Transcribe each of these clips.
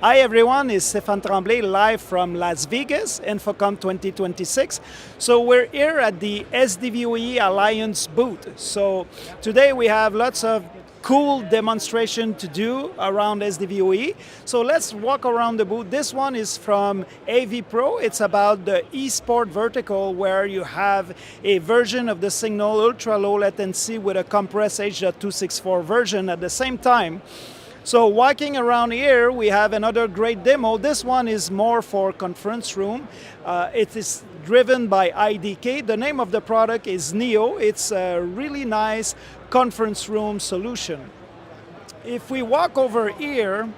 Hi everyone, it's Stéphane Tremblay live from Las Vegas, InfoComm 2026. So we're here at the SDVoE Alliance booth. So today we have lots of cool demonstration to do around SDVoE. So let's walk around the booth. This one is from rAVe Pro. It's about the eSport vertical where you have a version of the signal ultra low latency with a compressed H.264 version at the same time. So walking around here, we have another great demo. This one is more for conference room. It is driven by IDK. The name of the product is Neo. It's a really nice conference room solution. If we walk over here,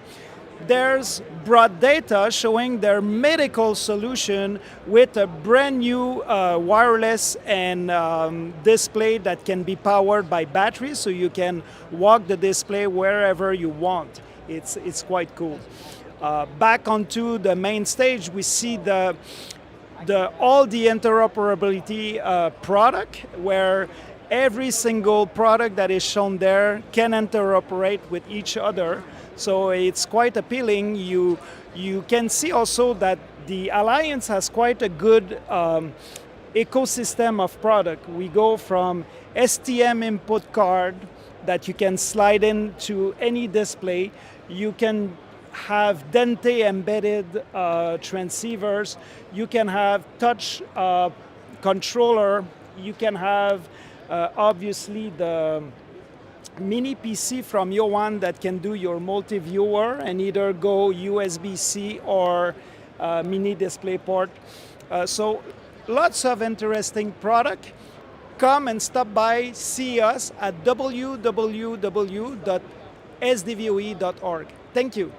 there's broad data showing their medical solution with a brand new wireless and display that can be powered by batteries, so you can walk the display wherever you want. It's quite cool. Back onto the main stage, we see all the interoperability product where every single product that is shown there can interoperate with each other. So it's quite appealing. You can see also that the Alliance has quite a good ecosystem of product. We go from STM input card that you can slide into any display. You can have Dente embedded transceivers. You can have touch controller. You can have obviously the mini PC from Yowan that can do your multi-viewer and either go USB-C or mini display port. So lots of interesting product. Come and stop by, see us at www.sdvoe.org. Thank you.